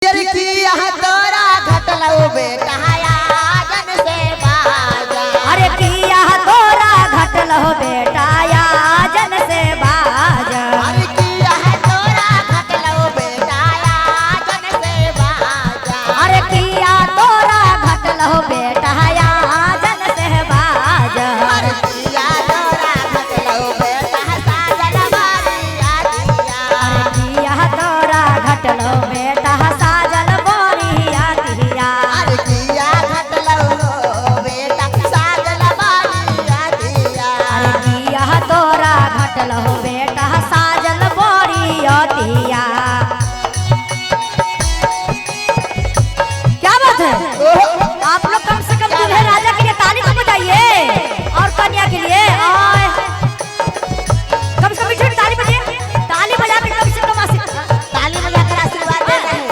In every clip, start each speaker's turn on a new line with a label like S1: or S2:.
S1: तोरा घटलौ बेटा जन से बाजा।
S2: अरे किया तोरा घटलौ बेटा जन से बाजा।
S1: अरे किया तोरा घटलौ बेटा जन से बाजा।
S2: अरे किया तोरा घटलौ बेटा जन से बाजा।
S1: अरे किया तोरा घटलौ बेटा साजन बारिया दिया।
S2: अरे किया तोरा घटलौ बेटा साजन बोरिया दिया।
S1: अरे किया घटलौ बेटा साजन बारिया दिया।
S2: अरे किया तोरा घटलौ बेटा साजन बोरिया दिया। क्या बात है? आप लोग कम से कम दूल्हे राजा के लिए ताली तो बजाइए और कन्या के लिए और कम से कम बीच में ताली बजाइए। ताली बजा के कम से कम
S1: ताली बजाकर आशीर्वाद दे रहे हैं।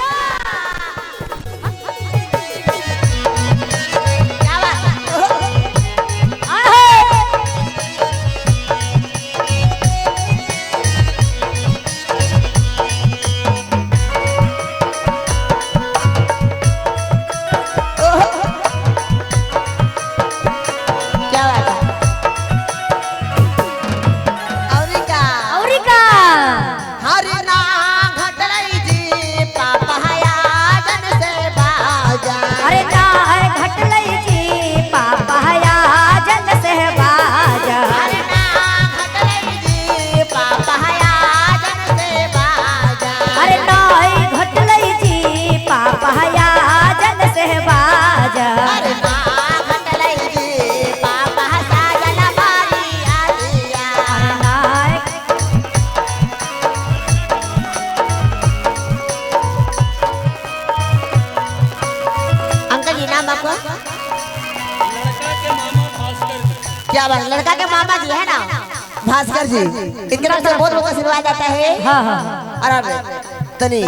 S1: क्या बात है? क्या बात है? औरी का?
S2: औरिका
S1: हरि ना घटलई जी पापया जन से बाजा।
S2: अरे ना घटलई जी पापया जन से बाजा।
S1: हरि ना घटलई जी पापया जन से बाजा।
S2: अरे ना घटलई जी पापया जन से बाजा।
S1: हरि ना घटलई जी पापा साजन बारिया दिया।
S2: अरे ना
S1: अंकल जी नाम आपका? क्या बात? लड़का के मामा जी है ना भास्कर जी। इनके नाम से बहुत बहुत आशीर्वाद आता है।
S2: हाँ हाँ
S1: अरे तनी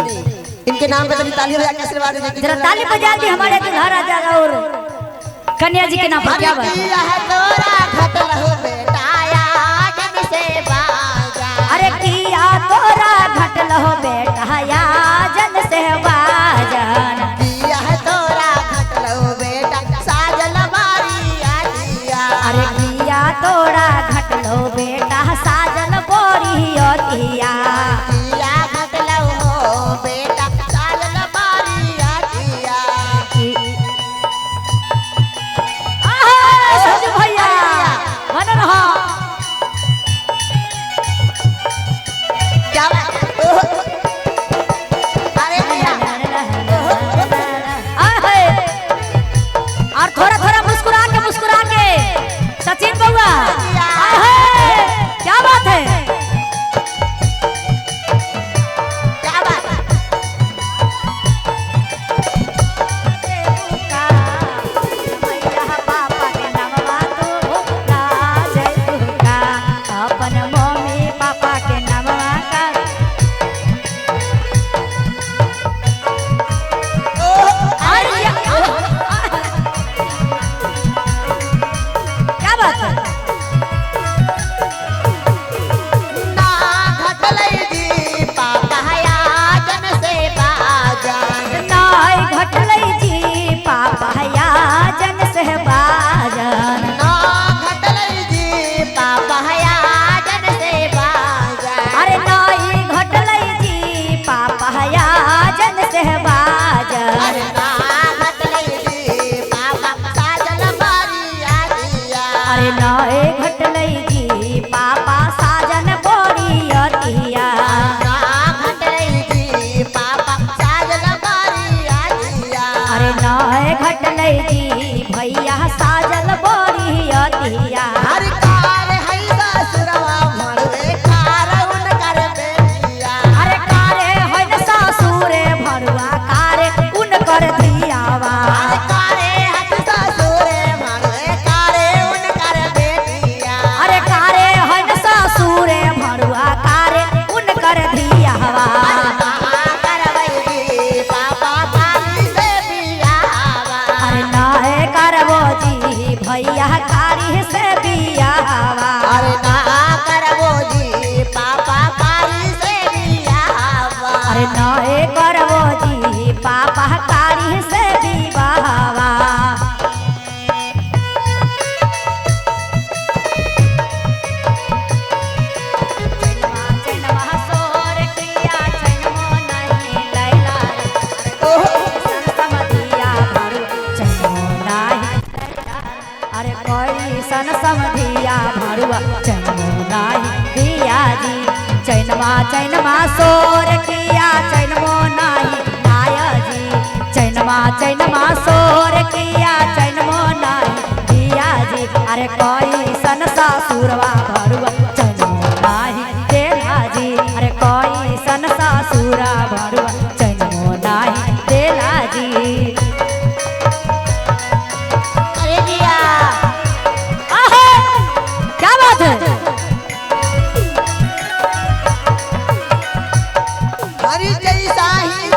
S1: इनके नाम पे तनी ताली बजा के आशीर्वाद दे।
S2: जरा ताली बजा दी हमारे दूल्हा राजा और कन्या जी के नाम पर। क्या बात है?
S1: किया है तोरा घटलहु बेटा जन से बाजा।
S2: अरे किया तोरा घटलहो बेटा जन से बाजन।
S1: किया है तोरा घटलहु बेटा साजन बारिया दिया।
S2: अरे किया तोरा घटलो बेटा साजन बोरिया दिया।
S1: किया घटलहु बेटा साजन बारिया दिया।
S2: संजू भैया बन रहा।
S1: क्या बात?
S2: अरे नए करबो जी पापा कारी से विवाहवा सन समधिया भरुआ चैनमो नाही दिया जी चैनमा सोर किया चैनमो नाही आया जी चैनमा सोर किया चैनमो नाही दिया जी अरे कोई सन सासुरवा भरुआ चैनमो नाही देला जी अरे कोई सन सासुरा भरुआ चैनमो नाही देला जी
S1: हरि जैसा ही